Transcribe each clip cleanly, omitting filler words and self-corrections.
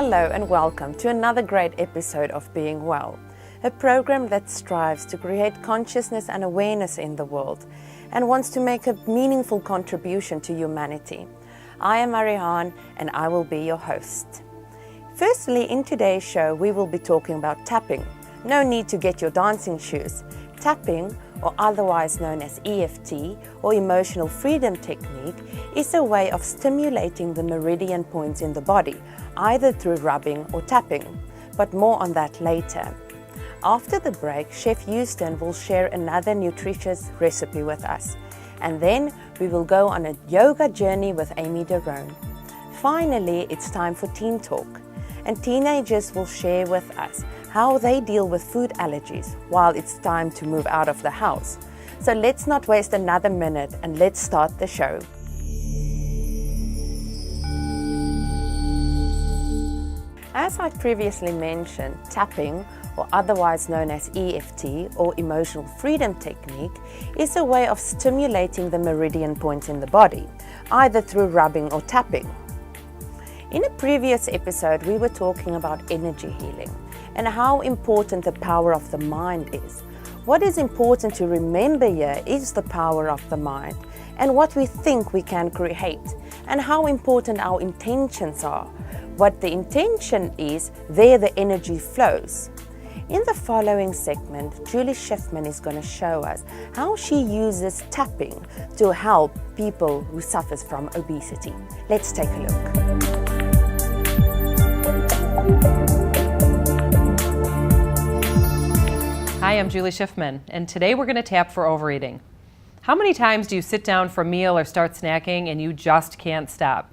Hello and welcome to another great episode of Being Well, a program that strives to create consciousness and awareness in the world and wants to make a meaningful contribution to humanity. I am Marianne and I will be your host. Firstly, in today's show we will be talking about tapping. No need to get your dancing shoes. Tapping, or otherwise known as EFT or emotional freedom technique, is a way of stimulating the meridian points in the body, either through rubbing or tapping, but more on that later. After the break, Chef Houston will share another nutritious recipe with us, and then we will go on a yoga journey with Amy Derone. Finally, it's time for Teen Talk, and teenagers will share with us how they deal with food allergies while it's time to move out of the house. So let's not waste another minute and let's start the show. As I previously mentioned, tapping, or otherwise known as EFT or emotional freedom technique, is a way of stimulating the meridian points in the body, either through rubbing or tapping. In a previous episode, we were talking about energy healing and how important the power of the mind is. What is important to remember here is the power of the mind and what we think we can create, and how important our intentions are. What the intention is, there the energy flows. In the following segment, Julie Schiffman is going to show us how she uses tapping to help people who suffer from obesity. Let's take a look. Hi, I'm Julie Schiffman, and today we're going to tap for overeating. How many times do you sit down for a meal or start snacking and you just can't stop?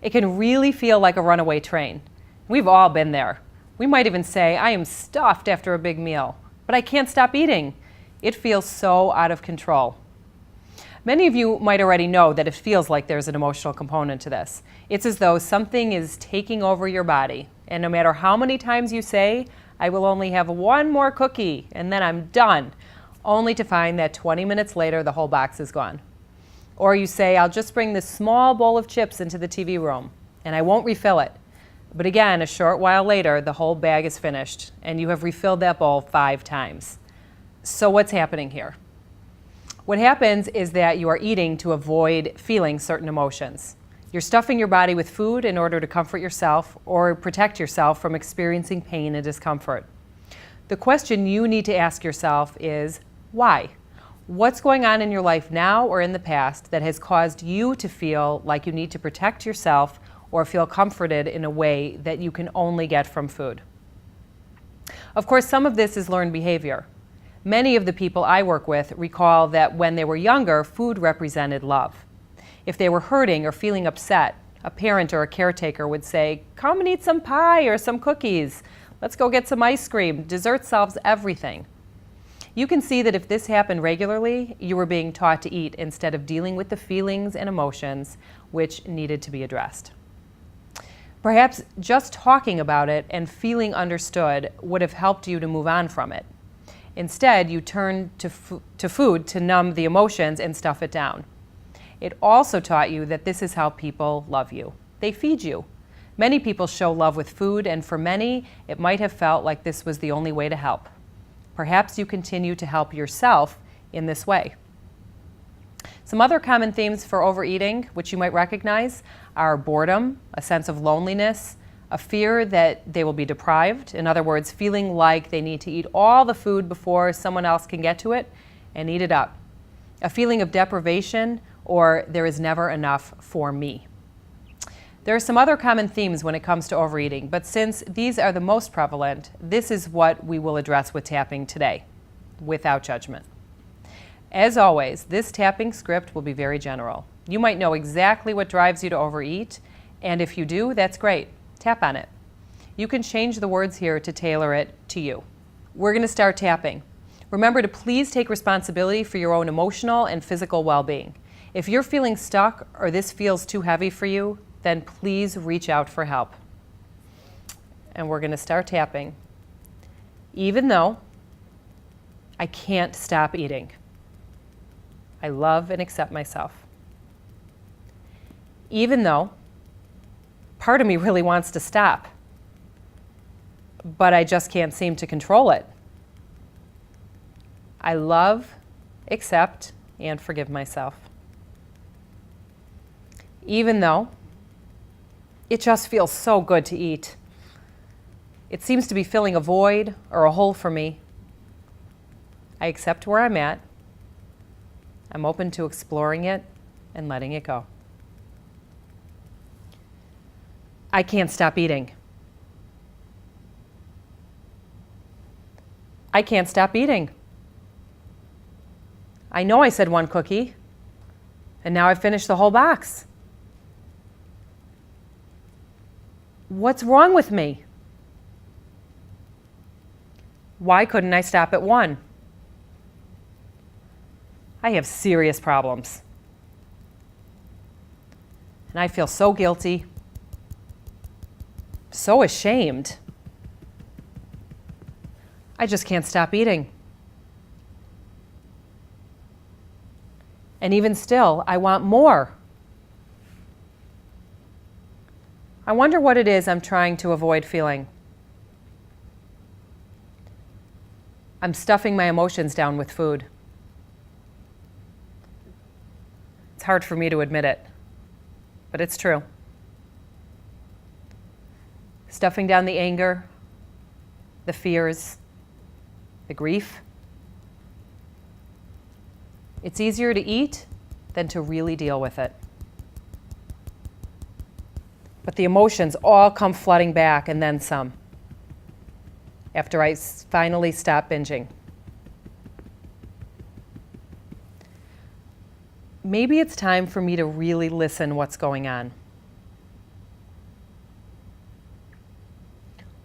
It can really feel like a runaway train. We've all been there. We might even say, I am stuffed after a big meal, but I can't stop eating. It feels so out of control. Many of you might already know that it feels like there's an emotional component to this. It's as though something is taking over your body, and no matter how many times you say, I will only have one more cookie and then I'm done, only to find that 20 minutes later the whole box is gone. Or you say, I'll just bring this small bowl of chips into the TV room and I won't refill it. But again, a short while later, the whole bag is finished and you have refilled that bowl 5 times. So what's happening here? What happens is that you are eating to avoid feeling certain emotions. You're stuffing your body with food in order to comfort yourself or protect yourself from experiencing pain and discomfort. The question you need to ask yourself is, why? What's going on in your life now or in the past that has caused you to feel like you need to protect yourself or feel comforted in a way that you can only get from food? Of course, some of this is learned behavior. Many of the people I work with recall that when they were younger, food represented love. If they were hurting or feeling upset, a parent or a caretaker would say, come and eat some pie or some cookies. Let's go get some ice cream. Dessert solves everything. You can see that if this happened regularly, you were being taught to eat instead of dealing with the feelings and emotions which needed to be addressed. Perhaps just talking about it and feeling understood would have helped you to move on from it. Instead, you turned to food to numb the emotions and stuff it down. It also taught you that this is how people love you. They feed you. Many people show love with food, and for many, it might have felt like this was the only way to help. Perhaps you continue to help yourself in this way. Some other common themes for overeating, which you might recognize, are boredom, a sense of loneliness, a fear that they will be deprived. In other words, feeling like they need to eat all the food before someone else can get to it and eat it up. A feeling of deprivation, or there is never enough for me. There are some other common themes when it comes to overeating, but since these are the most prevalent, this is what we will address with tapping today, without judgment. As always, this tapping script will be very general. You might know exactly what drives you to overeat, and if you do, that's great. Tap on it. You can change the words here to tailor it to you. We're going to start tapping. Remember to please take responsibility for your own emotional and physical well-being. If you're feeling stuck or this feels too heavy for you, then please reach out for help. And we're going to start tapping. Even though I can't stop eating, I love and accept myself. Even though part of me really wants to stop, but I just can't seem to control it. I love, accept, and forgive myself. Even though it just feels so good to eat. It seems to be filling a void or a hole for me. I accept where I'm at. I'm open to exploring it and letting it go. I can't stop eating. I can't stop eating. I know I said one cookie, and now I've finished the whole box. What's wrong with me? Why couldn't I stop at one? I have serious problems. And I feel so guilty, so ashamed. I just can't stop eating. And even still, I want more. I wonder what it is I'm trying to avoid feeling. I'm stuffing my emotions down with food. It's hard for me to admit it, but it's true. Stuffing down the anger, the fears, the grief. It's easier to eat than to really deal with it. But the emotions all come flooding back, and then some, after I finally stop binging. Maybe it's time for me to really listen what's going on.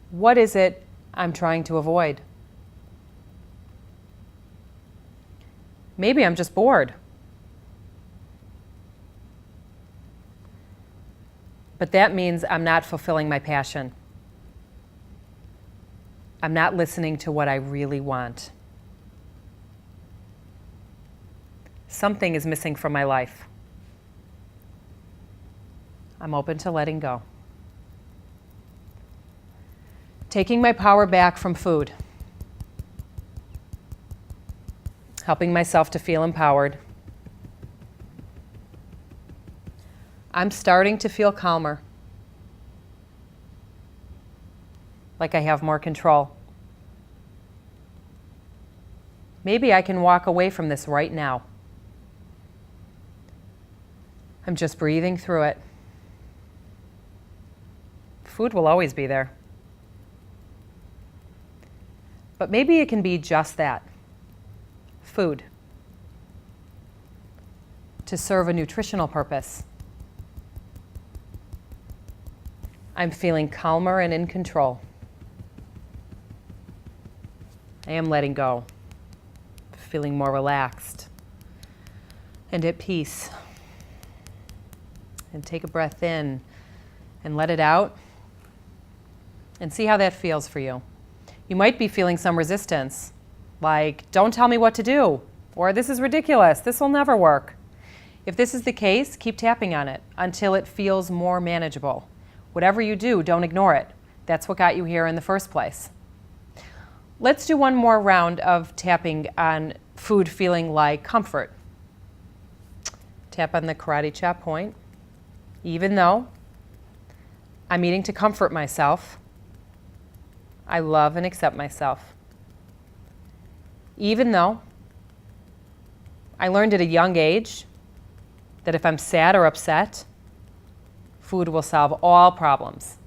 What is it I'm trying to avoid? Maybe I'm just bored. But that means I'm not fulfilling my passion. I'm not listening to what I really want. Something is missing from my life. I'm open to letting go. Taking my power back from food. Helping myself to feel empowered. I'm starting to feel calmer. Like I have more control. Maybe I can walk away from this right now. I'm just breathing through it. Food will always be there. But maybe it can be just that. Food. To serve a nutritional purpose. I'm feeling calmer and in control. I am letting go. Feeling more relaxed and at peace. And take a breath in and let it out. And see how that feels for you. You might be feeling some resistance, like, don't tell me what to do, or this is ridiculous, this will never work. If this is the case, keep tapping on it until it feels more manageable. Whatever you do, don't ignore it. That's what got you here in the first place. Let's do one more round of tapping on food feeling like comfort. Tap on the karate chop point. Even though I'm eating to comfort myself, I love and accept myself. Even though I learned at a young age that if I'm sad or upset, food will solve all problems.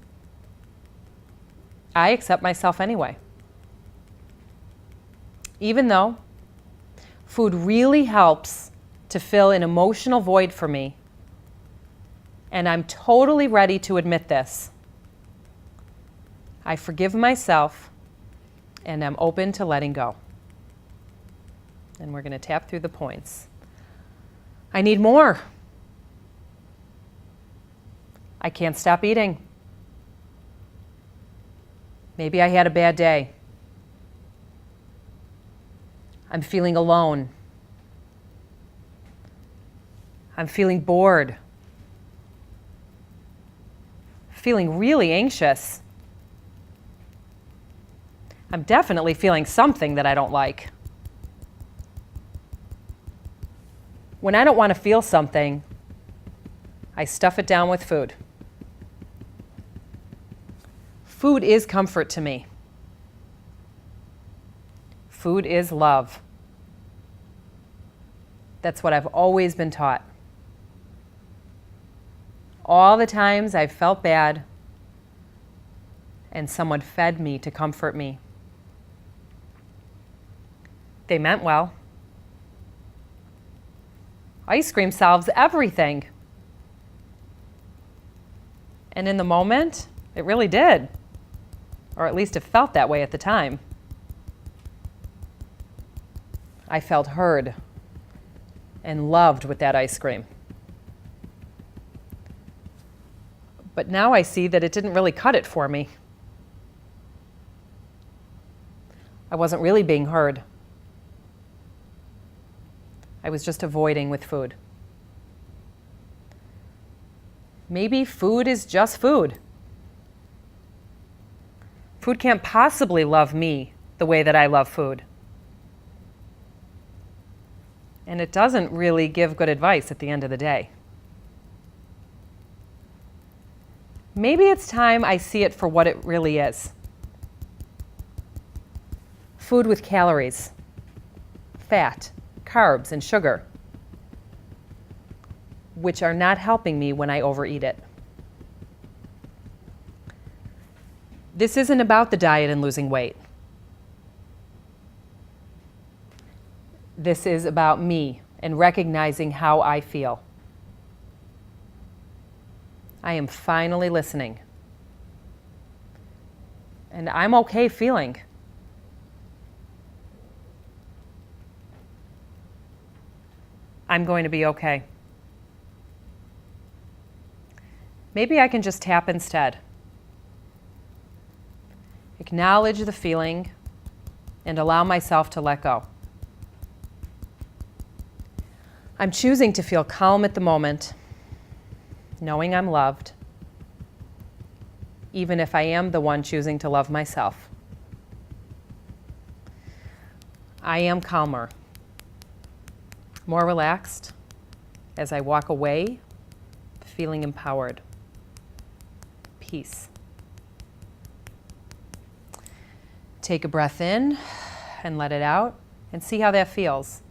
I accept myself anyway. Even though food really helps to fill an emotional void for me, and I'm totally ready to admit this, I forgive myself and I'm open to letting go. And we're going to tap through the points. I need more. I can't stop eating. Maybe I had a bad day. I'm feeling alone. I'm feeling bored. Feeling really anxious. I'm definitely feeling something that I don't like. When I don't want to feel something, I stuff it down with food. Food is comfort to me. Food is love. That's what I've always been taught. All the times I've felt bad and someone fed me to comfort me. They meant well. Ice cream solves everything. And in the moment, it really did. Or at least it felt that way at the time. I felt heard and loved with that ice cream. But now I see that it didn't really cut it for me. I wasn't really being heard. I was just avoiding with food. Maybe food is just food. Food can't possibly love me the way that I love food. And it doesn't really give good advice at the end of the day. Maybe it's time I see it for what it really is. Food with calories, fat, carbs, and sugar, which are not helping me when I overeat it. This isn't about the diet and losing weight. This is about me and recognizing how I feel. I am finally listening. And I'm okay feeling. I'm going to be okay. Maybe I can just tap instead. Acknowledge the feeling and allow myself to let go. I'm choosing to feel calm at the moment, knowing I'm loved, even if I am the one choosing to love myself. I am calmer, more relaxed as I walk away, feeling empowered. Peace. Take a breath in and let it out and see how that feels.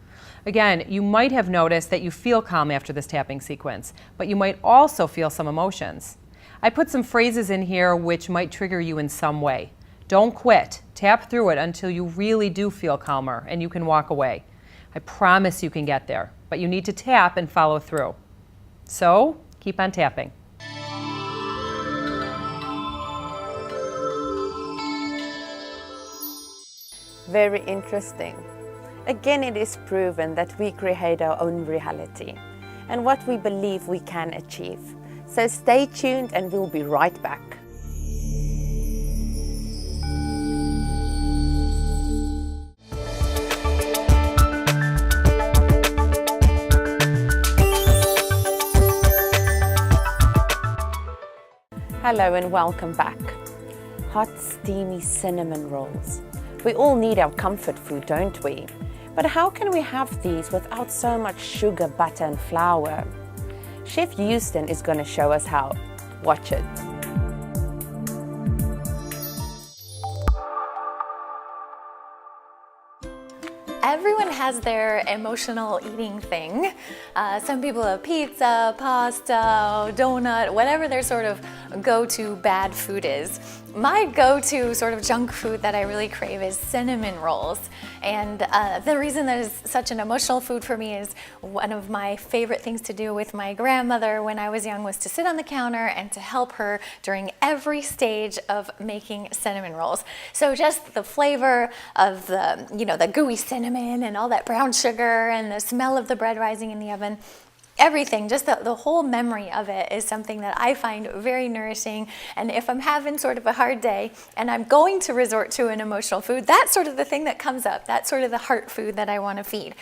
Again, you might have noticed that you feel calm after this tapping sequence, but you might also feel some emotions. I put some phrases in here which might trigger you in some way. Don't quit. Tap through it until you really do feel calmer and you can walk away. I promise you can get there, but you need to tap and follow through. So, keep on tapping. Very interesting. Again, it is proven that we create our own reality and what we believe we can achieve. So stay tuned and we'll be right back. Hello and welcome back. Hot, steamy cinnamon rolls. We all need our comfort food, don't we? But how can we have these without so much sugar, butter and flour? Chef Houston is going to show us how. Watch it. Everyone has their emotional eating thing. Some people have pizza, pasta, donut, whatever their sort of go-to bad food is. My go-to sort of junk food that I really crave is cinnamon rolls. And the reason that is such an emotional food for me is one of my favorite things to do with my grandmother when I was young was to sit on the counter and to help her during every stage of making cinnamon rolls. So just the flavor of the gooey cinnamon and all that brown sugar and the smell of the bread rising in the oven. everything, just the whole memory of it is something that I find very nourishing. And if I'm having sort of a hard day and I'm going to resort to an emotional food, that's sort of the thing that comes up. That's sort of the heart food that I want to feed.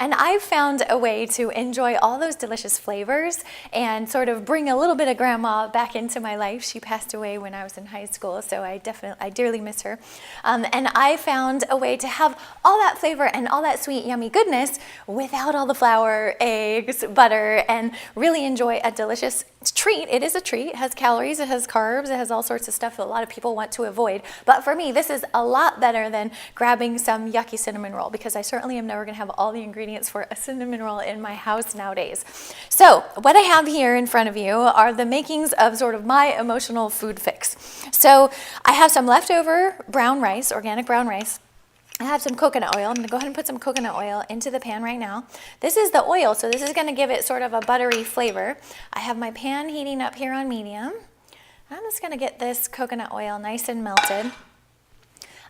And I've found a way to enjoy all those delicious flavors and sort of bring a little bit of grandma back into my life. She passed away when I was in high school, so I dearly miss her. And I found a way to have all that flavor and all that sweet, yummy goodness without all the flour, eggs, butter, and really enjoy a delicious treat. It is a treat. It has calories, it has carbs, it has all sorts of stuff that a lot of people want to avoid. But for me, this is a lot better than grabbing some yucky cinnamon roll, because I certainly am never going to have all the ingredients for a cinnamon roll in my house nowadays. So what I have here in front of you are the makings of sort of my emotional food fix. So I have some leftover brown rice, organic brown rice. I have some coconut oil. I'm going to go ahead and put some coconut oil into the pan right now. This is the oil, so this is going to give it sort of a buttery flavor. I have my pan heating up here on medium. I'm just going to get this coconut oil nice and melted.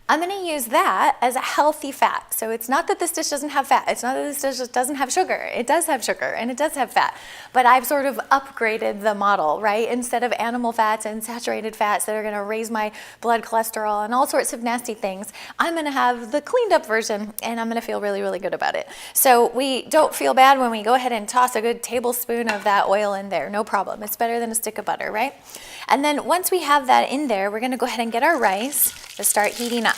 I'm going to use that as a healthy fat. So it's not that this dish doesn't have fat. It's not that this dish doesn't have sugar. It does have sugar and it does have fat. But I've sort of upgraded the model, right? Instead of animal fats and saturated fats that are going to raise my blood cholesterol and all sorts of nasty things, I'm going to have the cleaned up version, and I'm going to feel really, really good about it. So we don't feel bad when we go ahead and toss a good tablespoon of that oil in there. No problem. It's better than a stick of butter, right? And then once we have that in there, we're going to go ahead and get our rice to start heating up.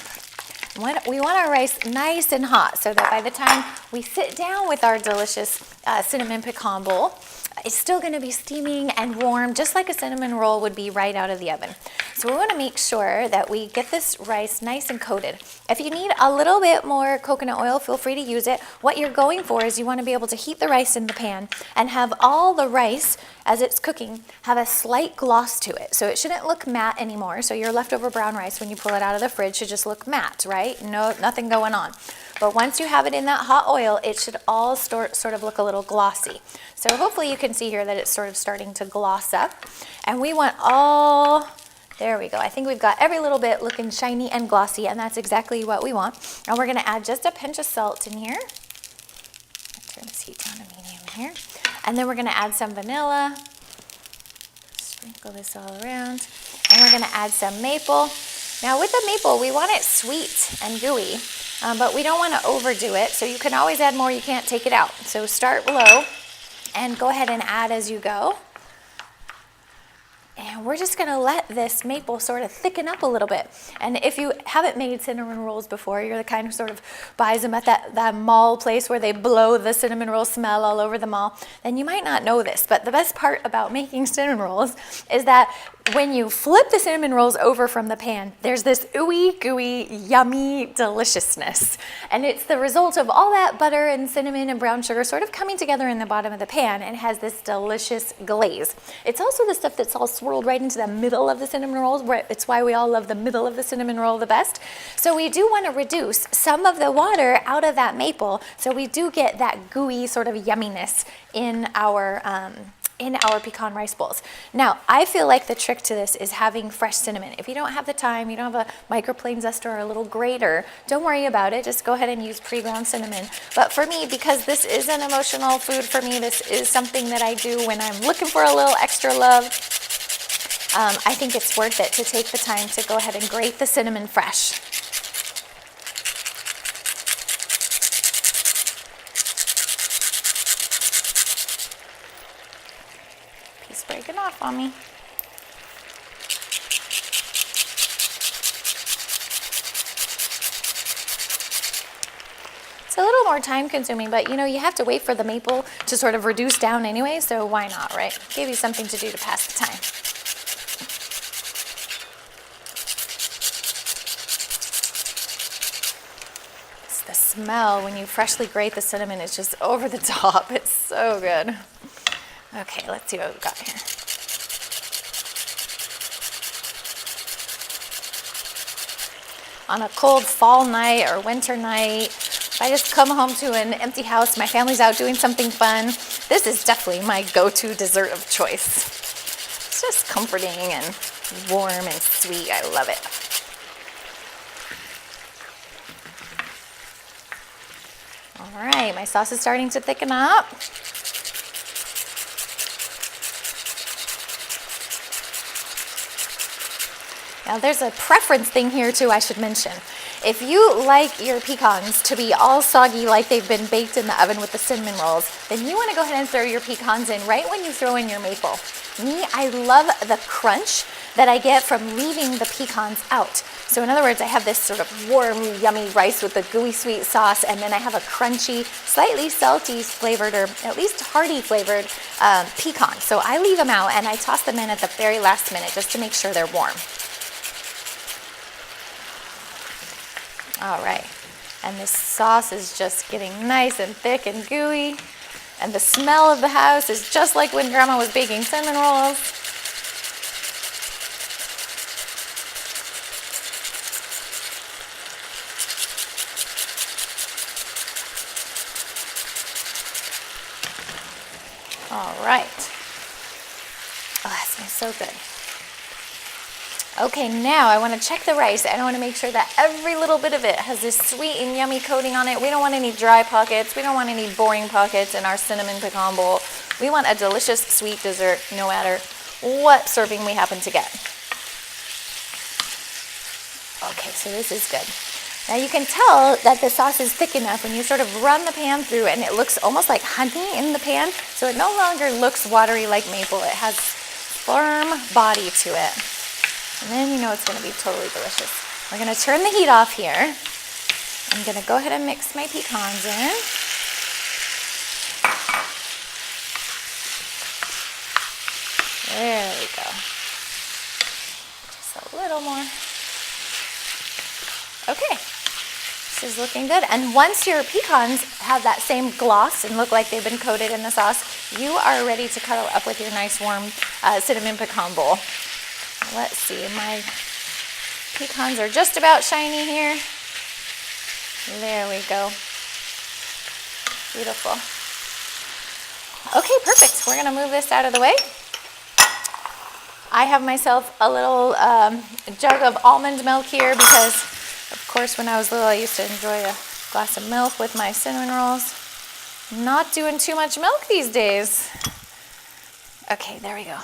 We want our rice nice and hot so that by the time we sit down with our delicious cinnamon pecan bowl, it's still going to be steaming and warm, just like a cinnamon roll would be right out of the oven. So we want to make sure that we get this rice nice and coated. If you need a little bit more coconut oil, feel free to use it. What you're going for is you want to be able to heat the rice in the pan and have all the rice, as it's cooking, have a slight gloss to it. So it shouldn't look matte anymore. So your leftover brown rice, when you pull it out of the fridge, should just look matte, right? No, nothing going on. But once you have it in that hot oil, it should all sort of look a little glossy. So hopefully you can see here that it's sort of starting to gloss up. And we want all, there we go. I think we've got every little bit looking shiny and glossy, and that's exactly what we want. And we're going to add just a pinch of salt in here. Turn this heat down to medium here. And then we're going to add some vanilla. Sprinkle this all around. And we're going to add some maple. Now with the maple, we want it sweet and gooey. But we don't want to overdo it, so you can always add more. You can't take it out. So start low and go ahead and add as you go. And we're just going to let this maple sort of thicken up a little bit. And if you haven't made cinnamon rolls before, you're the kind who sort of buys them at that mall place where they blow the cinnamon roll smell all over the mall, then you might not know this. But the best part about making cinnamon rolls is that when you flip the cinnamon rolls over from the pan, there's this ooey gooey, yummy deliciousness. And it's the result of all that butter and cinnamon and brown sugar sort of coming together in the bottom of the pan, and has this delicious glaze. It's also the stuff that's all swirled right into the middle of the cinnamon rolls. It's why we all love the middle of the cinnamon roll the best. So we do want to reduce some of the water out of that maple, so we do get that gooey sort of yumminess in our pecan rice bowls. Now, I feel like the trick to this is having fresh cinnamon. If you don't have the time, you don't have a microplane zester or a little grater, don't worry about it. Just go ahead and use pre-ground cinnamon. But for me, because this is an emotional food for me, this is something that I do when I'm looking for a little extra love, I think it's worth it to take the time to go ahead and grate the cinnamon fresh. Breaking off on me. It's a little more time consuming, but you have to wait for the maple to sort of reduce down anyway, so why not, right? Give you something to do to pass the time. It's the smell when you freshly grate the cinnamon is just over the top. It's so good. Okay, let's see what we've got here. On a cold fall night or winter night, if I just come home to an empty house, my family's out doing something fun, this is definitely my go-to dessert of choice. It's just comforting and warm and sweet. I love it. All right, my sauce is starting to thicken up. Now there's a preference thing here too I should mention. If you like your pecans to be all soggy like they've been baked in the oven with the cinnamon rolls, then you want to go ahead and throw your pecans in right when you throw in your maple. Me, I love the crunch that I get from leaving the pecans out. So in other words, I have this sort of warm, yummy rice with the gooey sweet sauce, and then I have a crunchy, slightly salty flavored, or at least hearty flavored pecan. So I leave them out and I toss them in at the very last minute just to make sure they're warm. All right, and this sauce is just getting nice and thick and gooey, and the smell of the house is just like when Grandma was baking cinnamon rolls. All right. Oh, that smells so good. Okay, now I want to check the rice, and I want to make sure that every little bit of it has this sweet and yummy coating on it. We don't want any dry pockets. We don't want any boring pockets in our cinnamon pecan bowl. We want a delicious sweet dessert no matter what serving we happen to get. Okay, so this is good. Now you can tell that the sauce is thick enough when you sort of run the pan through, and it looks almost like honey in the pan, so it no longer looks watery like maple. It has firm body to it. And then you know it's going to be totally delicious. We're going to turn the heat off here. I'm going to go ahead and mix my pecans in. There we go. Just a little more. Okay, this is looking good. And once your pecans have that same gloss and look like they've been coated in the sauce, you are ready to cuddle up with your nice warm cinnamon pecan bowl. Let's see, my pecans are just about shiny here. There we go. Beautiful. Okay, perfect. We're gonna move this out of the way. I have myself a little jug of almond milk here because, of course, when I was little, I used to enjoy a glass of milk with my cinnamon rolls. Not doing too much milk these days. Okay, there we go.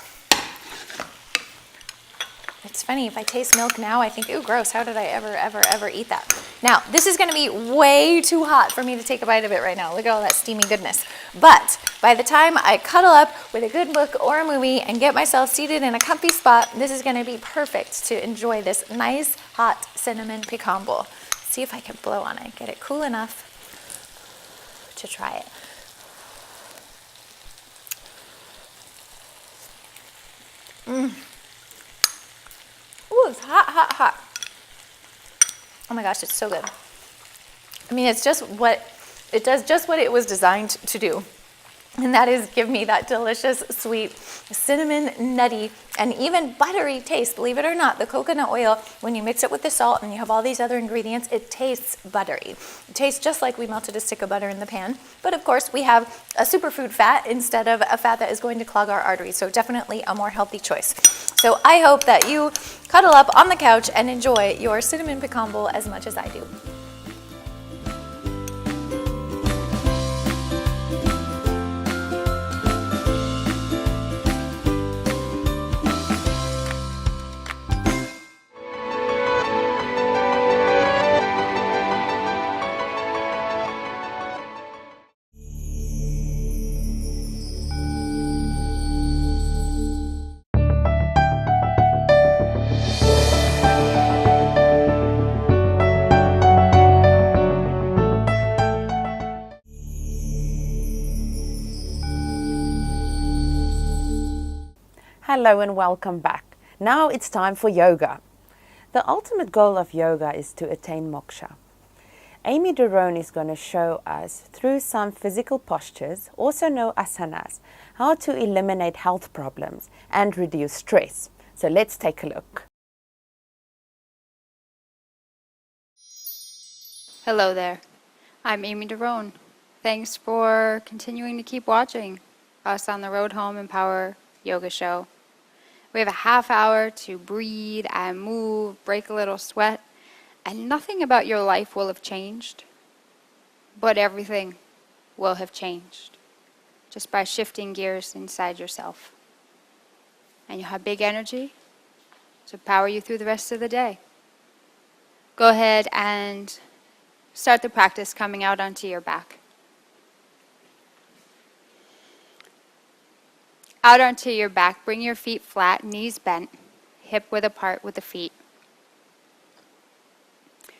It's funny, if I taste milk now, I think, ooh, gross, how did I ever eat that? Now, this is gonna be way too hot for me to take a bite of it right now. Look at all that steamy goodness. But by the time I cuddle up with a good book or a movie and get myself seated in a comfy spot, this is gonna be perfect to enjoy this nice, hot cinnamon pecan bowl. See if I can blow on it, get it cool enough to try it. Ooh, it's hot, hot, hot. Oh my gosh, it's so good. I mean, it does just what it was designed to do. And that is give me that delicious, sweet, cinnamon, nutty, and even buttery taste. Believe it or not, the coconut oil, when you mix it with the salt and you have all these other ingredients, it tastes buttery. It tastes just like we melted a stick of butter in the pan. But of course, we have a superfood fat instead of a fat that is going to clog our arteries. So definitely a more healthy choice. So I hope that you cuddle up on the couch and enjoy your cinnamon pecan bowl as much as I do. Hello and welcome back. Now it's time for yoga. The ultimate goal of yoga is to attain moksha. Amy Derone is going to show us through some physical postures, also known as asanas, how to eliminate health problems and reduce stress. So let's take a look. Hello there. I'm Amy Derone. Thanks for continuing to keep watching us on the Road Home Empower Yoga Show. We have a half hour to breathe and move, break a little sweat, and nothing about your life will have changed, but everything will have changed just by shifting gears inside yourself. And you'll have big energy, to power you through the rest of the day. Go ahead and start the practice coming out onto your back. Out onto your back, bring your feet flat, knees bent, hip width apart with the feet.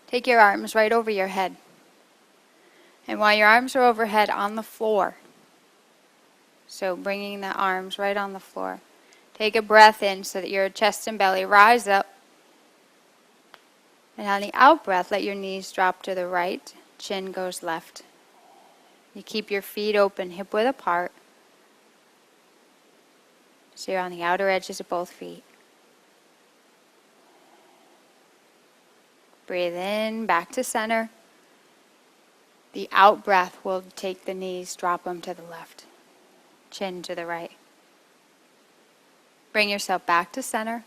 Take your arms right over your head. And while your arms are overhead on the floor, so bringing the arms right on the floor, take a breath in so that your chest and belly rise up. And on the out breath, let your knees drop to the right, chin goes left. You keep your feet open, hip width apart. So you're on the outer edges of both feet. Breathe in, back to center. The out breath will take the knees, drop them to the left, chin to the right. Bring yourself back to center.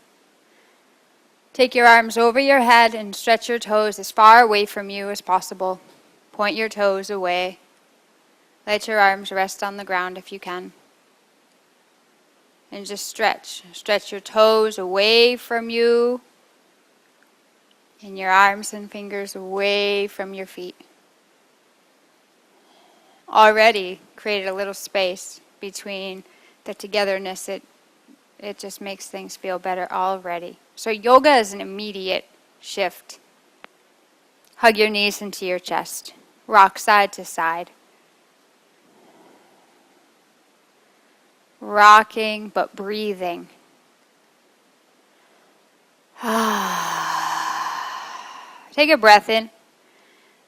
Take your arms over your head and stretch your toes as far away from you as possible. Point your toes away. Let your arms rest on the ground if you can. And just stretch. Stretch your toes away from you. And your arms and fingers away from your feet. Already created a little space between the togetherness. It just makes things feel better already. So yoga is an immediate shift. Hug your knees into your chest. Rock side to side. Rocking but breathing. Take a breath in.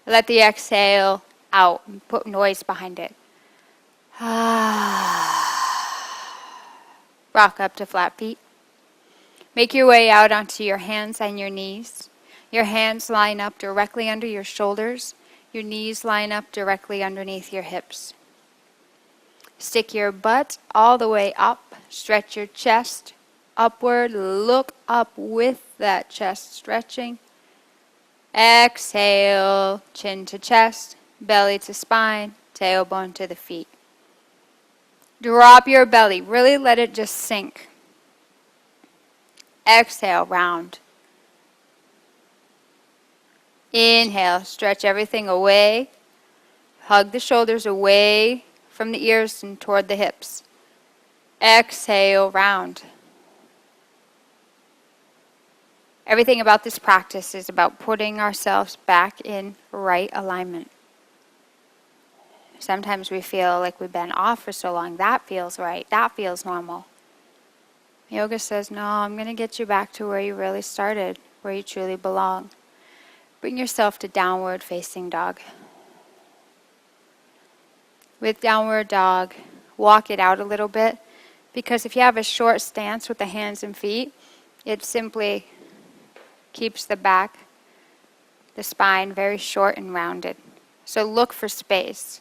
Let the exhale out. Put noise behind it. Rock up to flat feet. Make your way out onto your hands and your knees. Your hands line up directly under your shoulders. Your knees line up directly underneath your hips. Stick your butt all the way up. Stretch your chest upward. Look up with that chest stretching. Exhale, chin to chest, belly to spine, tailbone to the feet. Drop your belly. Really let it just sink. Exhale, round. Inhale, stretch everything away. Hug the shoulders away from the ears and toward the hips. Exhale, round. Everything about this practice is about putting ourselves back in right alignment. Sometimes we feel like we've been off for so long. That feels right. That feels normal. Yoga says, no, I'm going to get you back to where you really started, where you truly belong. Bring yourself to downward facing dog. With downward dog, walk it out a little bit, because if you have a short stance with the hands and feet, it simply keeps the back, the spine very short and rounded. So look for space.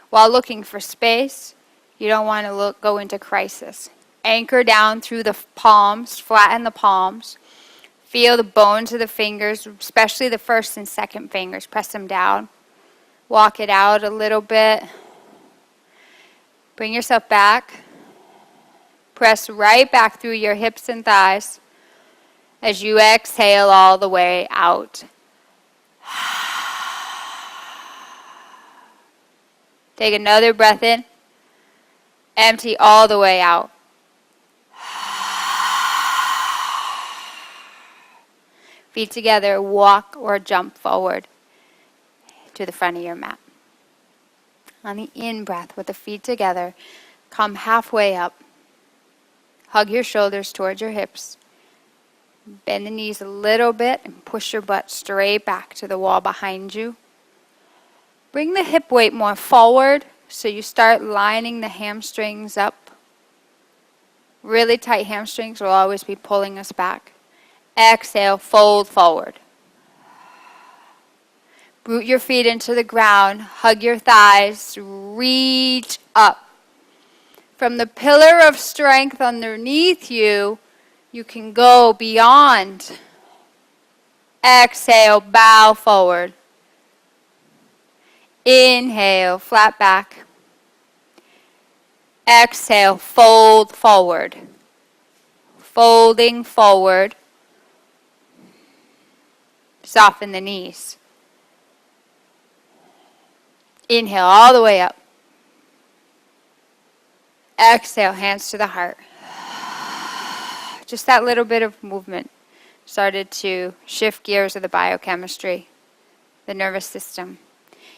While looking for space, you don't want to go into crisis. Anchor down through the palms, flatten the palms. Feel the bones of the fingers, especially the first and second fingers. Press them down. Walk it out a little bit. Bring yourself back. Press right back through your hips and thighs as you exhale all the way out. Take another breath in. Empty all the way out. Feet together, walk or jump forward to the front of your mat. On the in-breath, with the feet together, come halfway up. Hug your shoulders towards your hips. Bend the knees a little bit and push your butt straight back to the wall behind you. Bring the hip weight more forward so you start lining the hamstrings up. Really tight hamstrings will always be pulling us back. Exhale, fold forward. Root your feet into the ground. Hug your thighs. Reach up. From the pillar of strength underneath you, you can go beyond. Exhale, bow forward. Inhale, flat back. Exhale, fold forward. Folding forward. Soften the knees. Inhale all the way up. Exhale, hands to the heart. Just that little bit of movement started to shift gears of the biochemistry, the nervous system.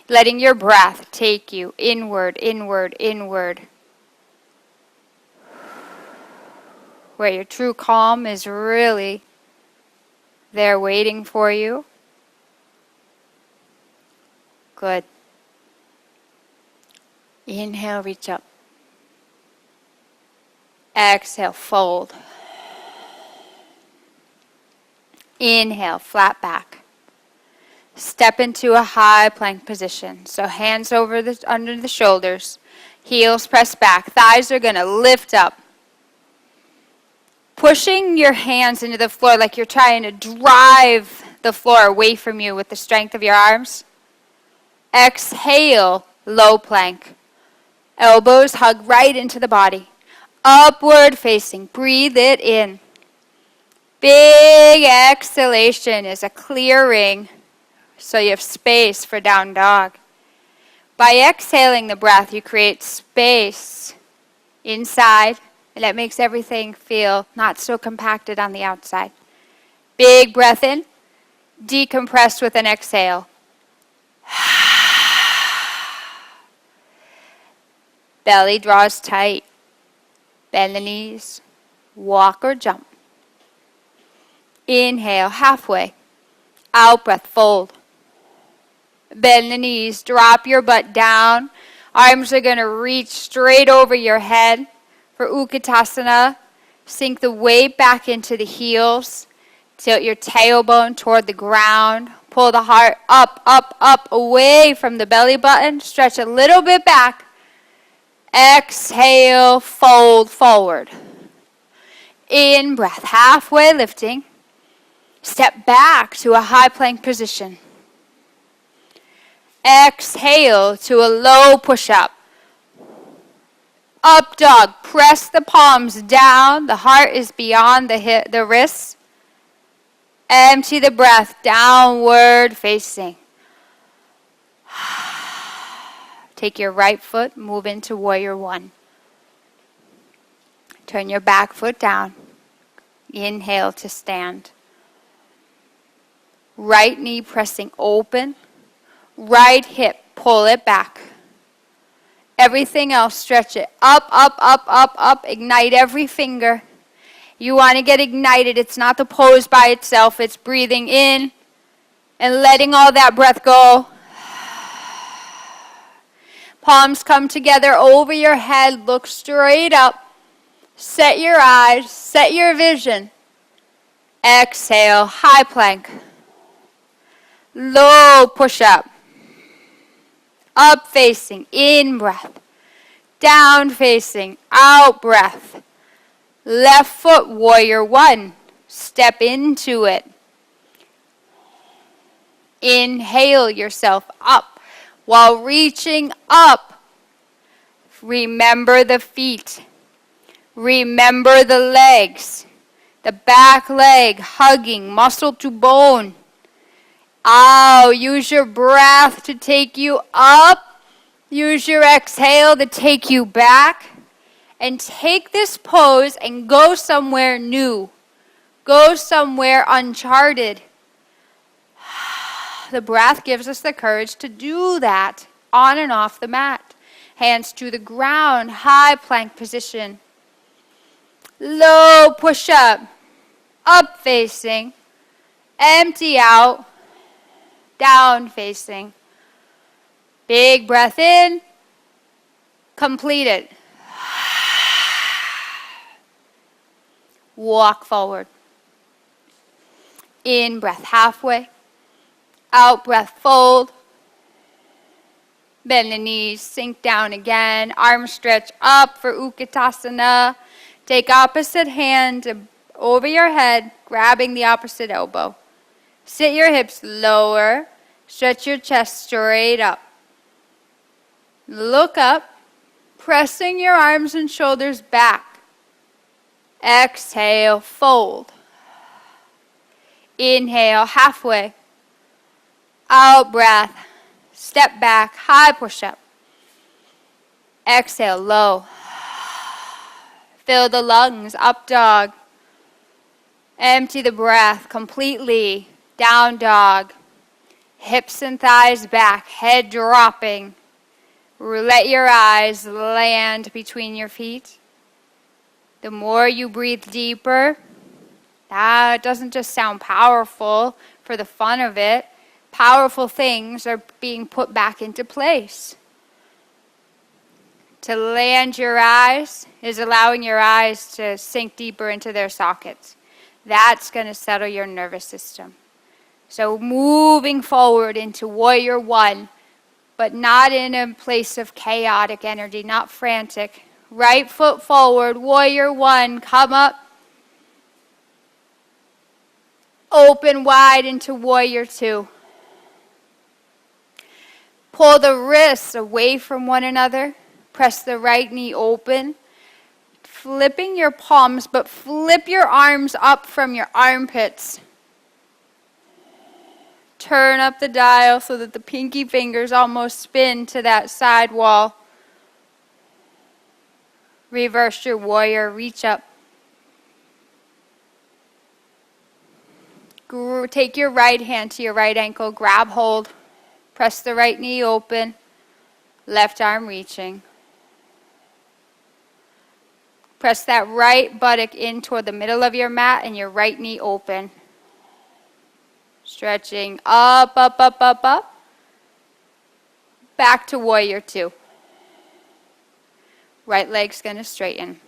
Letting your breath take you inward, inward, inward. Where your true calm is really there waiting for you. Good. Inhale, reach up. Exhale, fold. Inhale, flat back. Step into a high plank position. So hands under the shoulders. Heels press back. Thighs are going to lift up. Pushing your hands into the floor like you're trying to drive the floor away from you with the strength of your arms. Exhale, low plank. Elbows hug right into the body. Upward facing. Breathe it in. Big exhalation is a clearing, so you have space for down dog. By exhaling the breath, you create space inside, and that makes everything feel not so compacted on the outside. Big breath in, decompress with an exhale. Belly draws tight. Bend the knees. Walk or jump. Inhale, halfway. Out breath, fold. Bend the knees. Drop your butt down. Arms are going to reach straight over your head. For Utkatasana, sink the weight back into the heels. Tilt your tailbone toward the ground. Pull the heart up, up, up, away from the belly button. Stretch a little bit back. Exhale, fold forward. In breath, halfway lifting. Step back to a high plank position. Exhale to a low push-up. Up dog, press the palms down. The heart is beyond the wrists. Empty the breath, downward facing. Take your right foot, move into warrior one. Turn your back foot down. Inhale to stand. Right knee pressing open. Right hip, pull it back. Everything else, stretch it up, up, up, up, up. Ignite every finger. You want to get ignited. It's not the pose by itself. It's breathing in and letting all that breath go. Palms come together over your head. Look straight up. Set your eyes. Set your vision. Exhale, high plank. Low push-up. Up facing, in breath. Down facing, out breath. Left foot, warrior one. Step into it. Inhale yourself up while reaching up. Remember the feet. Remember the legs. The back leg hugging muscle to bone. Use your breath to take you up. Use your exhale to take you back. And take this pose and go somewhere new. Go somewhere uncharted. The breath gives us the courage to do that on and off the mat. Hands to the ground, high plank position. Low push-up, up facing, empty out, down facing. Big breath in, complete it. Walk forward. In breath halfway, out breath fold. Bend the knees, sink down again. Arms stretch up for Utkatasana. Take opposite hand over your head, grabbing the opposite elbow. Sit your hips lower. Stretch your chest straight up. Look up, pressing your arms and shoulders back. Exhale, fold. Inhale, halfway. Out breath. Step back, high push-up. Exhale, low. Fill the lungs, up dog. Empty the breath completely. Down dog. Hips and thighs back, head dropping. Let your eyes land between your feet. The more you breathe deeper, that doesn't just sound powerful for the fun of it. Powerful things are being put back into place. To land your eyes is allowing your eyes to sink deeper into their sockets. That's going to settle your nervous system. So moving forward into warrior one, but not in a place of chaotic energy, not frantic. Right foot forward, warrior one, come up. Open wide into warrior two. Pull the wrists away from one another. Press the right knee open. Flipping your palms, but flip your arms up from your armpits. Turn up the dial so that the pinky fingers almost spin to that side wall. Reverse your warrior, reach up. Take your right hand to your right ankle, grab hold. Press the right knee open, left arm reaching. Press that right buttock in toward the middle of your mat and your right knee open. Stretching up, up, up, up, up. Back to warrior two. Right leg's going to straighten.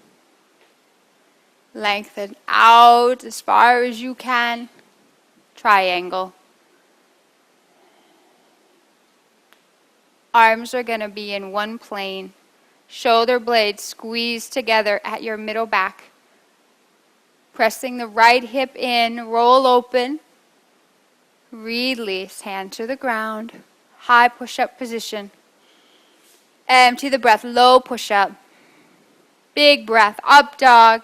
Lengthen out as far as you can. Triangle. Arms are going to be in one plane. Shoulder blades squeeze together at your middle back. Pressing the right hip in, roll open. Release, hand to the ground. High push-up position. Empty the breath, low push-up. Big breath, up dog.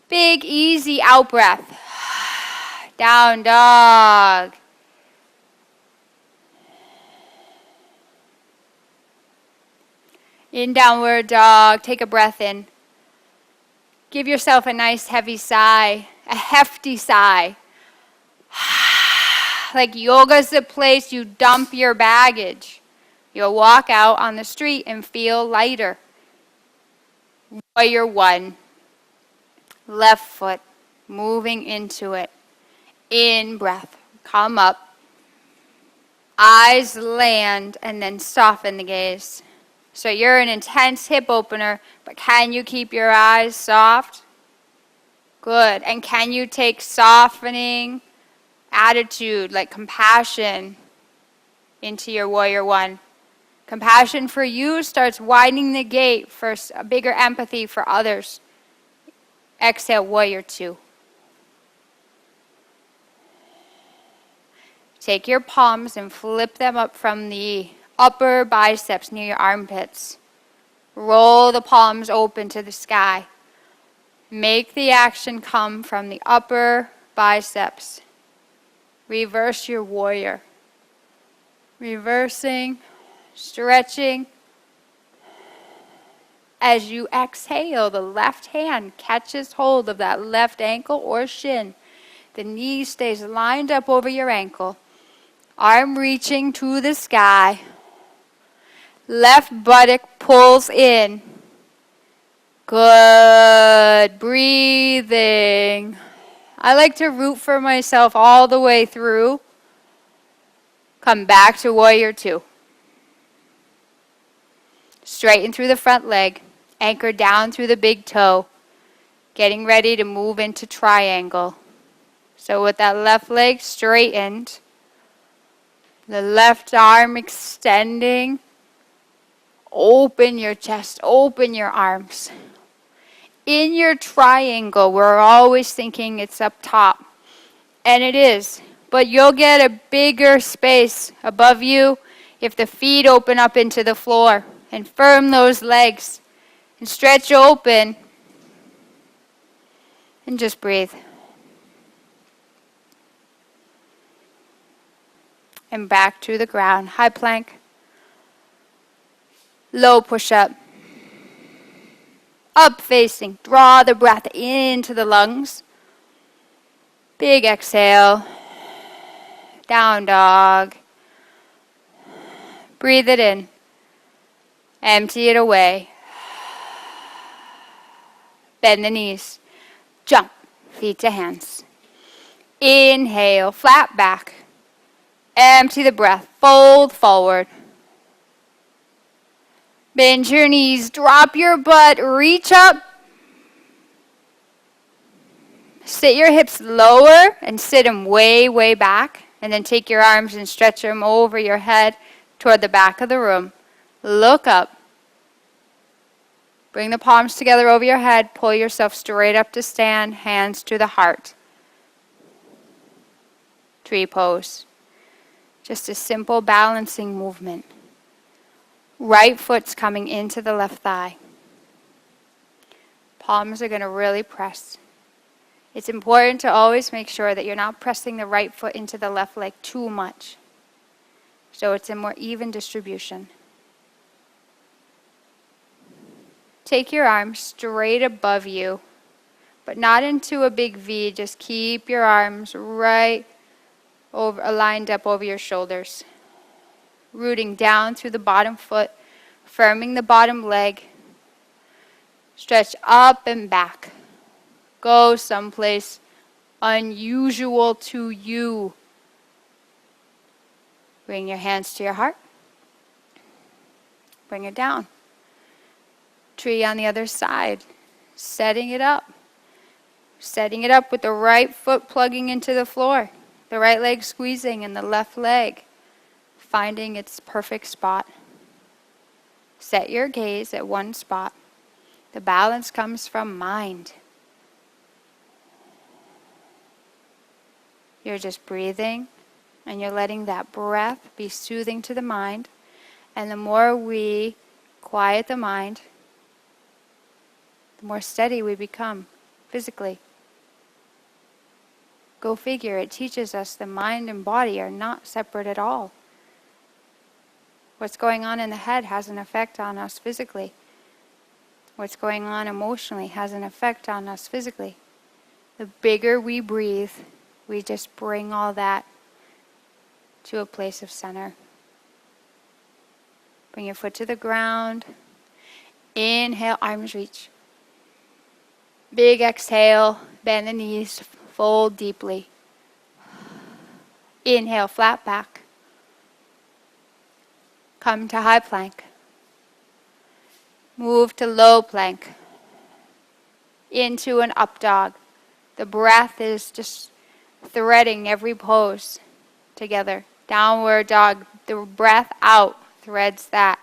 Big, easy out breath. Down dog. In downward dog, take a breath in. Give yourself a nice heavy sigh, a hefty sigh. Like yoga's the place you dump your baggage. You'll walk out on the street and feel lighter. Warrior one. Left foot, moving into it. In breath, come up. Eyes land and then soften the gaze. So you're an intense hip opener, but can you keep your eyes soft? Good. And can you take softening attitude, like compassion, into your warrior one? Compassion for you starts widening the gate for a bigger empathy for others. Exhale, warrior two. Take your palms and flip them up from the upper biceps near your armpits. Roll the palms open to the sky. Make the action come from the upper biceps. Reverse your warrior. Reversing, stretching. As you exhale, the left hand catches hold of that left ankle or shin. The knee stays lined up over your ankle. Arm reaching to the sky. Left buttock pulls in. Good. Breathing. I like to root for myself all the way through. Come back to warrior two. Straighten through the front leg. Anchor down through the big toe. Getting ready to move into triangle. So with that left leg straightened, the left arm extending. Open your chest, open your arms. In your triangle, we're always thinking it's up top. And it is. But you'll get a bigger space above you if the feet open up into the floor. And firm those legs. And stretch open. And just breathe. and back to the ground. High plank. Low push-up. Up facing. Draw the breath into the lungs. Big exhale. Down dog. Breathe it in. Empty it away. Bend the knees. Jump. Feet to hands. Inhale. Flat back. Empty the breath. Fold forward. Bend your knees. Drop your butt. Reach up. Sit your hips lower and sit them way, way back. And then take your arms and stretch them over your head toward the back of the room. Look up. Bring the palms together over your head. Pull yourself straight up to stand. Hands to the heart. Tree pose. Just a simple balancing movement. Right foot's coming into the left thigh. Palms are going to really press. It's important to always make sure that you're not pressing the right foot into the left leg too much, so it's a more even distribution. Take your arms straight above you, but not into a big V. Just keep your arms right over, lined up over your shoulders. Rooting down through the bottom foot, firming the bottom leg. Stretch up and back. Go someplace unusual to you. Bring your hands to your heart. Bring it down. Tree on the other side. Setting it up. Setting it up with the right foot plugging into the floor. The right leg squeezing and the left leg finding its perfect spot. Set your gaze at one spot. The balance comes from mind. You're just breathing, and you're letting that breath be soothing to the mind. And the more we quiet the mind, the more steady we become physically. Go figure, it teaches us the mind and body are not separate at all. What's going on in the head has an effect on us physically. What's going on emotionally has an effect on us physically. The bigger we breathe, we just bring all that to a place of center. Bring your foot to the ground. Inhale, arms reach. Big exhale, bend the knees, fold deeply. Inhale, flat back. Come to high plank. Move to low plank. Into an up dog. The breath is just threading every pose together. Downward dog. The breath out threads that.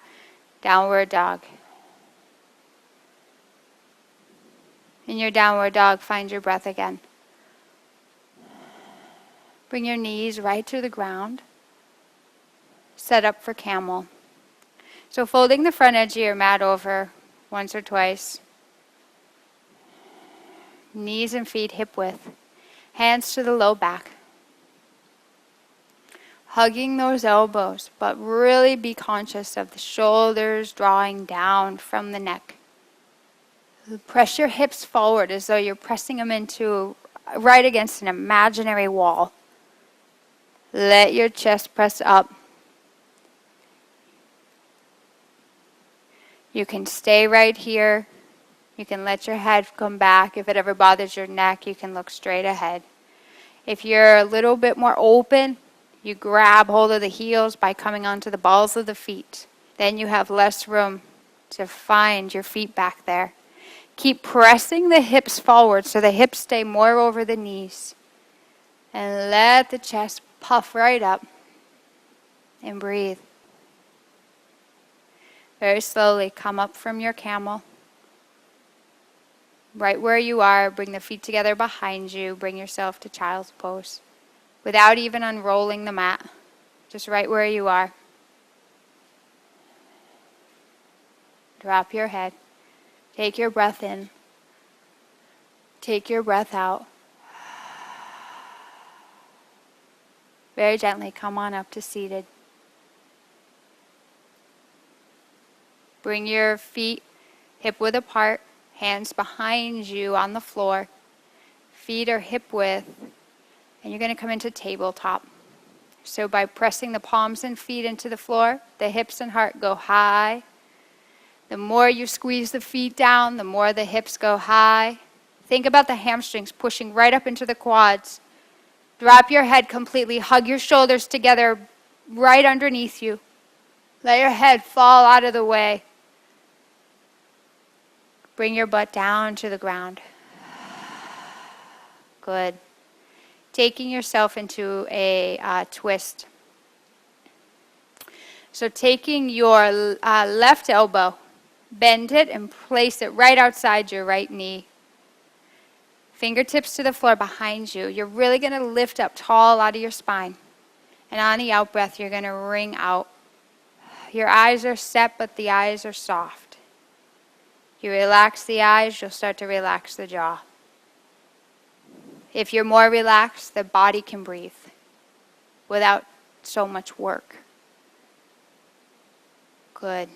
Downward dog. In your downward dog, find your breath again. Bring your knees right to the ground. Set up for camel. So folding the front edge of your mat over once or twice. Knees and feet hip width. Hands to the low back. Hugging those elbows, but really be conscious of the shoulders drawing down from the neck. Press your hips forward as though you're pressing them into right against an imaginary wall. Let your chest press up. You can stay right here. You can let your head come back. If it ever bothers your neck, you can look straight ahead. If you're a little bit more open, you grab hold of the heels by coming onto the balls of the feet. Then you have less room to find your feet back there. Keep pressing the hips forward so the hips stay more over the knees. And let the chest puff right up. And breathe. Very slowly come up from your camel. Right where you are, bring the feet together behind you. Bring yourself to child's pose. Without even unrolling the mat. Just right where you are. Drop your head. Take your breath in. Take your breath out. Very gently come on up to seated. Bring your feet hip width apart, hands behind you on the floor. Feet are hip width, and you're going to come into tabletop. So by pressing the palms and feet into the floor, the hips and heart go high. The more you squeeze the feet down, the more the hips go high. Think about the hamstrings pushing right up into the quads. Drop your head completely. Hug your shoulders together right underneath you. Let your head fall out of the way. Bring your butt down to the ground. Good. Taking yourself into a twist. So taking your left elbow, bend it and place it right outside your right knee. Fingertips to the floor behind you. You're really going to lift up tall out of your spine. And on the out breath, you're going to ring out. Your eyes are set, but the eyes are soft. You relax the eyes, you'll start to relax the jaw. If you're more relaxed, the body can breathe without so much work. Good.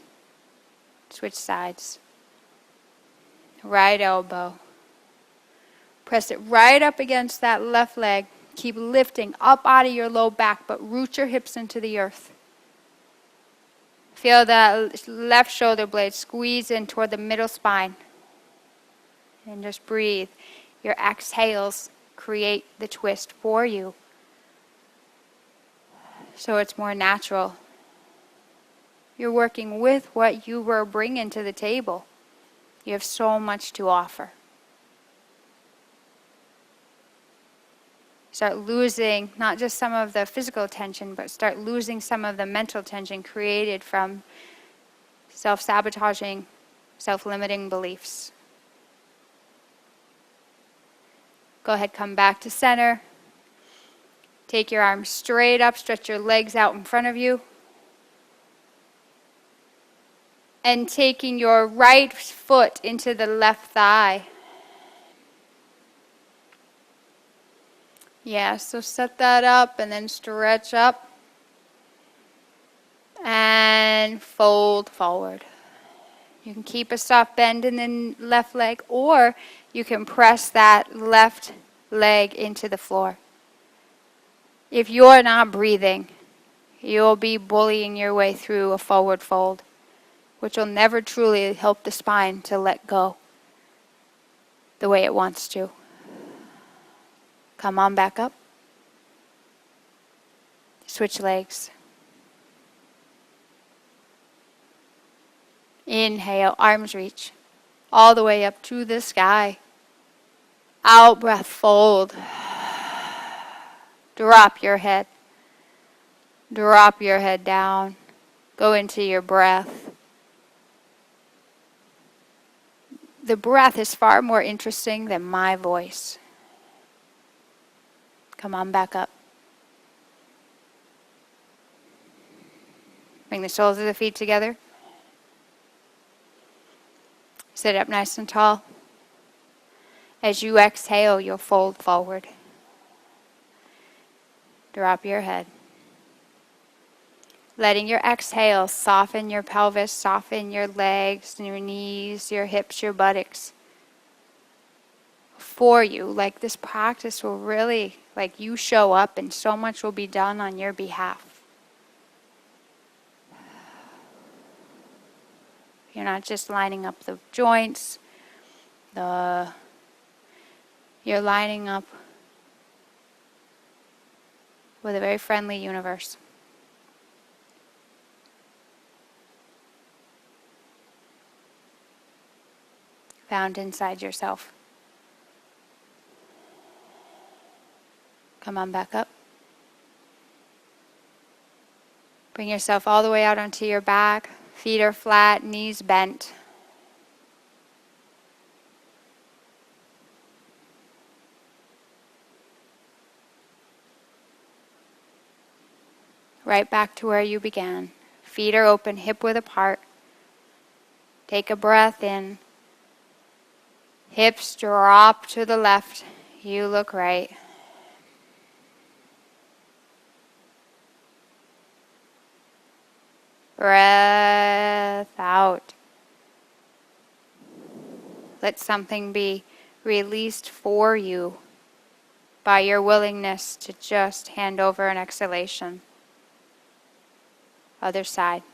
Switch sides. Right elbow. Press it right up against that left leg. Keep lifting up out of your low back, but root your hips into the earth. Feel that left shoulder blade squeeze in toward the middle spine. And just breathe. Your exhales create the twist for you, so it's more natural. You're working with what you were bringing to the table. You have so much to offer. Start losing not just some of the physical tension, but start losing some of the mental tension created from self-sabotaging, self-limiting beliefs. Go ahead, come back to center. Take your arms straight up, stretch your legs out in front of you. And taking your right foot into the left thigh. Yeah, so set that up and then stretch up. And fold forward. You can keep a soft bend in the left leg, or you can press that left leg into the floor. If you're not breathing, you'll be bullying your way through a forward fold, which will never truly help the spine to let go the way it wants to. Come on back up. Switch legs. Inhale, arms reach all the way up to the sky. Out breath, fold. Drop your head. Drop your head down. Go into your breath. The breath is far more interesting than my voice. Come on back up. Bring the soles of the feet together. Sit up nice and tall. As you exhale, you'll fold forward. Drop your head. Letting your exhale soften your pelvis, soften your legs, your knees, your hips, your buttocks. For you, like this practice will really, like you show up and so much will be done on your behalf. You're not just lining up the joints, you're lining up with a very friendly universe. Found inside yourself. Come on back up. Bring yourself all the way out onto your back. Feet are flat, knees bent. Right back to where you began. Feet are open, hip width apart. Take a breath in. Hips drop to the left. You look right. Breath out. Let something be released for you by your willingness to just hand over an exhalation. Other side.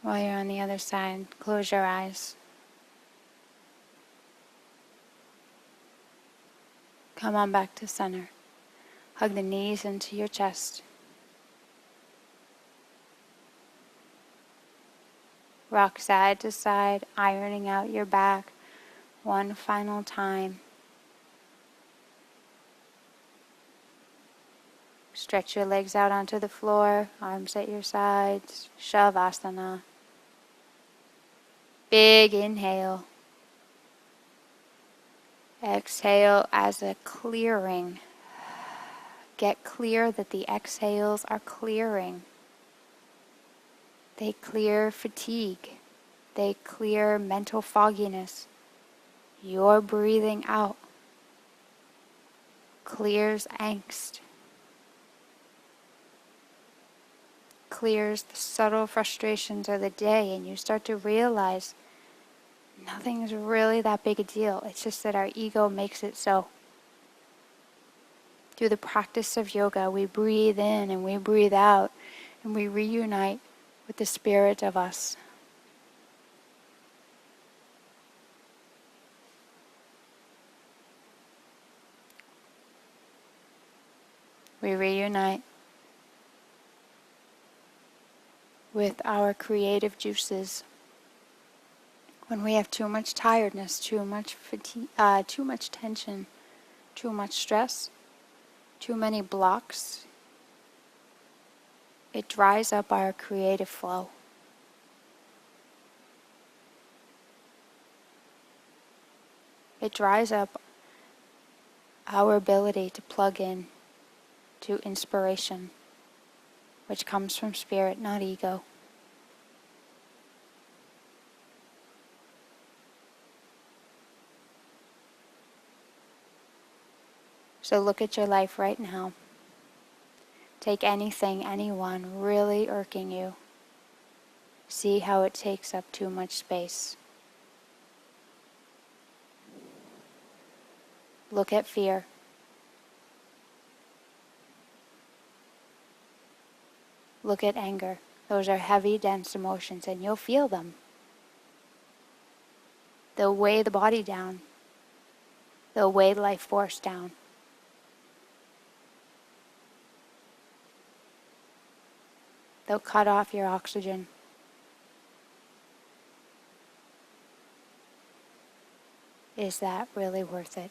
While you're on the other side, close your eyes. Come on back to center. Hug the knees into your chest. Rock side to side, ironing out your back one final time. Stretch your legs out onto the floor, arms at your sides, Shavasana. Big inhale. Exhale as a clearing. Get clear that the exhales are clearing. They clear fatigue. They clear mental fogginess. Your breathing out clears angst. Clears the subtle frustrations of the day, and you start to realize nothing's really that big a deal. It's just that our ego makes it so. Through the practice of yoga, we breathe in and we breathe out, and we reunite with the spirit of us. We reunite with our creative juices. When we have too much tiredness, too much fatigue, too much tension, too much stress, too many blocks, it dries up our creative flow. It dries up our ability to plug in to inspiration, which comes from spirit, not ego. So look at your life right now. Take anything, anyone really irking you. See how it takes up too much space. Look at fear. Look at anger. Those are heavy, dense emotions, and you'll feel them. They'll weigh the body down. They'll weigh life force down. They'll cut off your oxygen. Is that really worth it?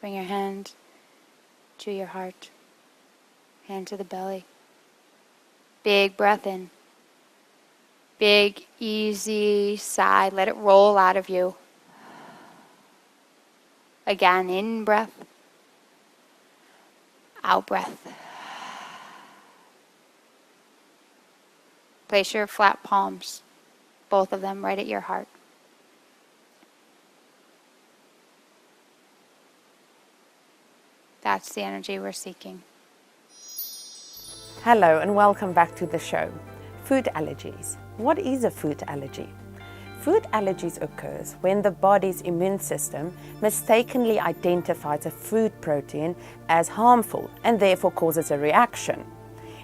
Bring your hand to your heart. Hand to the belly. Big breath in. Big, easy sigh. Let it roll out of you. Again, in breath. Out breath. Place your flat palms, both of them right at your heart. That's the energy we're seeking. Hello and welcome back to the show. Food allergies. What is a food allergy? Food allergies occurs when the body's immune system mistakenly identifies a food protein as harmful and therefore causes a reaction.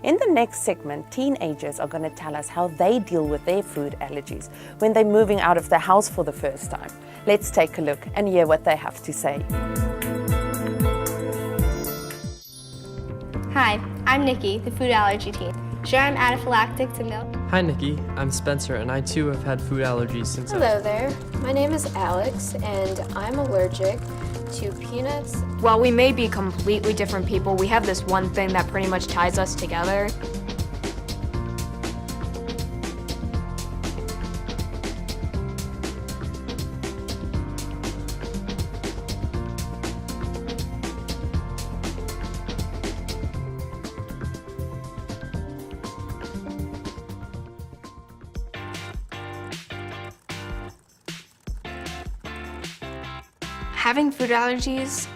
In the next segment, teenagers are going to tell us how they deal with their food allergies when they're moving out of the house for the first time. Let's take a look and hear what they have to say. Hi, I'm Nikki, the food allergy teen. Sure, I'm anaphylactic to milk. Hi Nikki, I'm Spencer and I too have had food allergies since Hello there, my name is Alex and I'm allergic to peanuts. While we may be completely different people, we have this one thing that pretty much ties us together. Having food allergies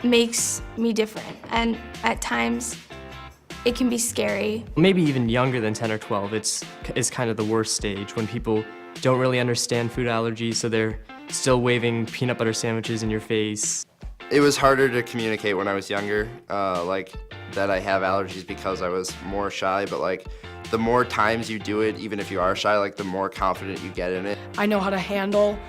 makes me different, and at times it can be scary. Maybe even younger than 10 or 12, it's kind of the worst stage when people don't really understand food allergies, so they're still waving peanut butter sandwiches in your face. It was harder to communicate when I was younger, like that I have allergies because I was more shy, but like the more times you do it, even if you are shy, like the more confident you get in it. I know how to handle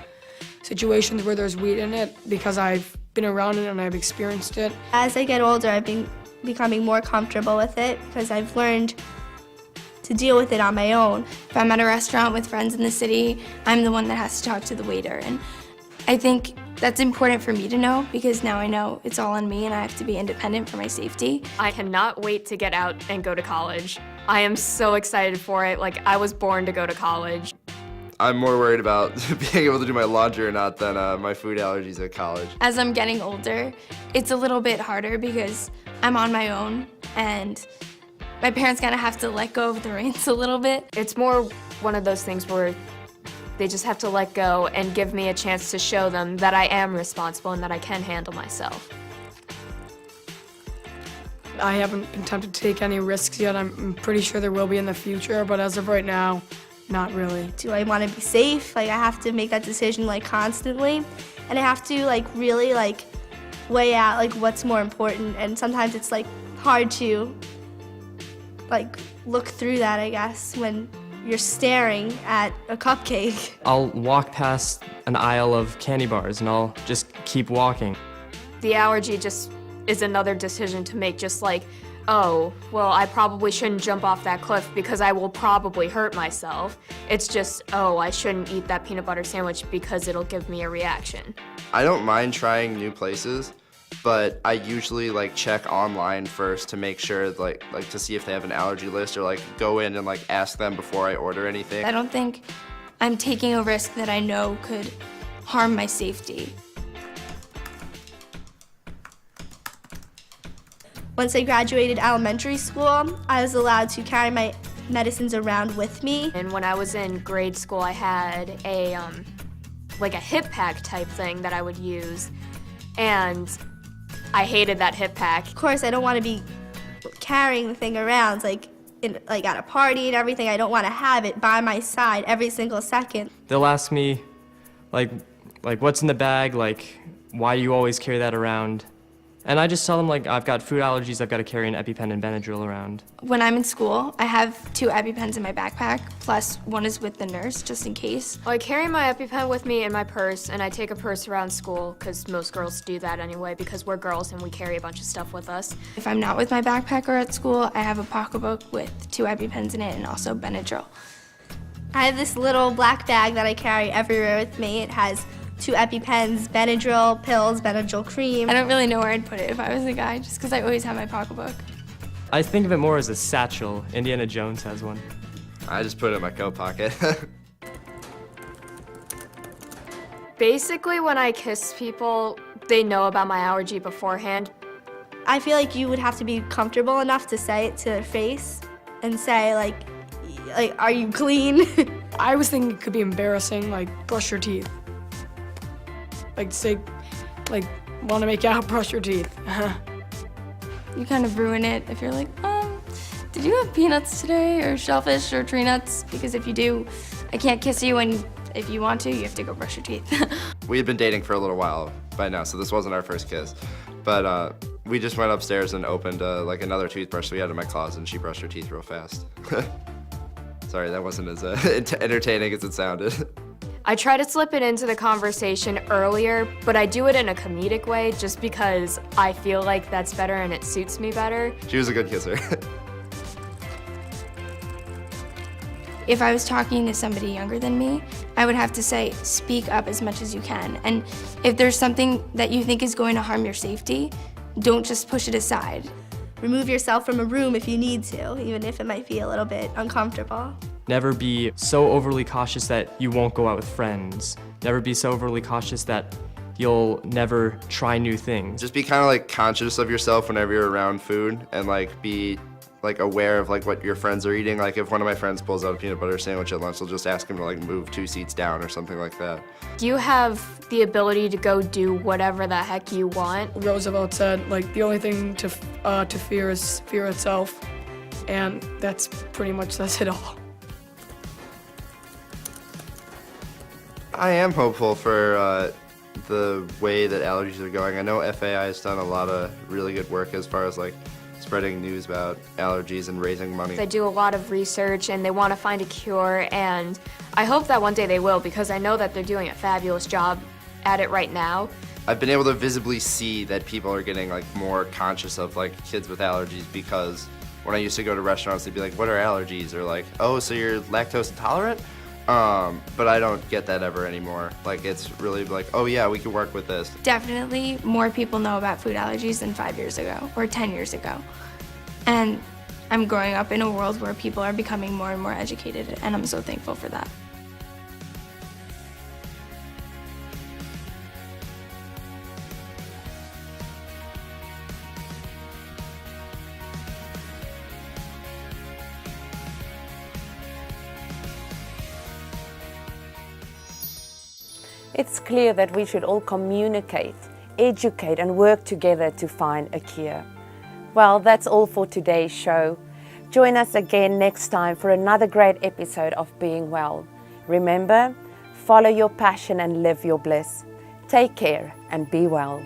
situations where there's weed in it because I've been around it and I've experienced it. As I get older, I've been becoming more comfortable with it because I've learned to deal with it on my own. If I'm at a restaurant with friends in the city, I'm the one that has to talk to the waiter. And I think that's important for me to know because now I know it's all on me and I have to be independent for my safety. I cannot wait to get out and go to college. I am so excited for it. Like, I was born to go to college. I'm more worried about being able to do my laundry or not than my food allergies at college. As I'm getting older, it's a little bit harder because I'm on my own and my parents kind of have to let go of the reins a little bit. It's more one of those things where they just have to let go and give me a chance to show them that I am responsible and that I can handle myself. I haven't been tempted to take any risks yet. I'm pretty sure there will be in the future, but as of right now, not really. Do I want to be safe? Like, I have to make that decision like constantly, and I have to like really like weigh out like what's more important, and sometimes it's like hard to like look through that, I guess, when you're staring at a cupcake. I'll walk past an aisle of candy bars and I'll just keep walking. The allergy just is another decision to make, just like, oh, well, I probably shouldn't jump off that cliff because I will probably hurt myself. It's just, oh, I shouldn't eat that peanut butter sandwich because it'll give me a reaction. I don't mind trying new places, but I usually like check online first to make sure like to see if they have an allergy list, or like go in and like ask them before I order anything. I don't think I'm taking a risk that I know could harm my safety. Once I graduated elementary school, I was allowed to carry my medicines around with me. And when I was in grade school, I had a like a hip pack type thing that I would use, and I hated that hip pack. Of course, I don't want to be carrying the thing around like at a party and everything. I don't want to have it by my side every single second. They'll ask me, like what's in the bag, like, why do you always carry that around? And I just tell them, like, I've got food allergies, I've got to carry an EpiPen and Benadryl around. When I'm in school, I have 2 EpiPens in my backpack, plus one is with the nurse, just in case. Well, I carry my EpiPen with me in my purse, and I take a purse around school, because most girls do that anyway, because we're girls and we carry a bunch of stuff with us. If I'm not with my backpack or at school, I have a pocketbook with 2 EpiPens in it and also Benadryl. I have this little black bag that I carry everywhere with me. It has 2 EpiPens, Benadryl pills, Benadryl cream. I don't really know where I'd put it if I was a guy, just because I always have my pocketbook. I think of it more as a satchel. Indiana Jones has one. I just put it in my coat pocket. Basically, when I kiss people, they know about my allergy beforehand. I feel like you would have to be comfortable enough to say it to their face and say, like, are you clean? I was thinking it could be embarrassing, like, brush your teeth. Like, say, like, want to make out, brush your teeth. You kind of ruin it if you're like, did you have peanuts today, or shellfish, or tree nuts? Because if you do, I can't kiss you, and if you want to, you have to go brush your teeth. We had been dating for a little while by now, so this wasn't our first kiss. But we just went upstairs and opened like another toothbrush we had in my closet, and she brushed her teeth real fast. Sorry, that wasn't as entertaining as it sounded. I try to slip it into the conversation earlier, but I do it in a comedic way just because I feel like that's better and it suits me better. She was a good kisser. If I was talking to somebody younger than me, I would have to say, speak up as much as you can. And if there's something that you think is going to harm your safety, don't just push it aside. Remove yourself from a room if you need to, even if it might be a little bit uncomfortable. Never be so overly cautious that you won't go out with friends. Never be so overly cautious that you'll never try new things. Just be kind of like conscious of yourself whenever you're around food, and like be like aware of like what your friends are eating. Like if one of my friends pulls out a peanut butter sandwich at lunch, I'll just ask him to like move 2 seats down or something like that. You have the ability to go do whatever the heck you want. Roosevelt said, like, the only thing to fear is fear itself, and that's pretty much says it all. I am hopeful for the way that allergies are going. I know FAI has done a lot of really good work as far as like spreading news about allergies and raising money. They do a lot of research and they want to find a cure, and I hope that one day they will, because I know that they're doing a fabulous job at it right now. I've been able to visibly see that people are getting like more conscious of like kids with allergies, because when I used to go to restaurants, they'd be like, what are allergies? Or like, oh, so you're lactose intolerant? But I don't get that ever anymore. Like, it's really like, oh yeah, we can work with this. Definitely more people know about food allergies than 5 years ago or 10 years ago. And I'm growing up in a world where people are becoming more and more educated, and I'm so thankful for that. It's clear that we should all communicate, educate and work together to find a cure. Well, that's all for today's show. Join us again next time for another great episode of Being Well. Remember, follow your passion and live your bliss. Take care and be well.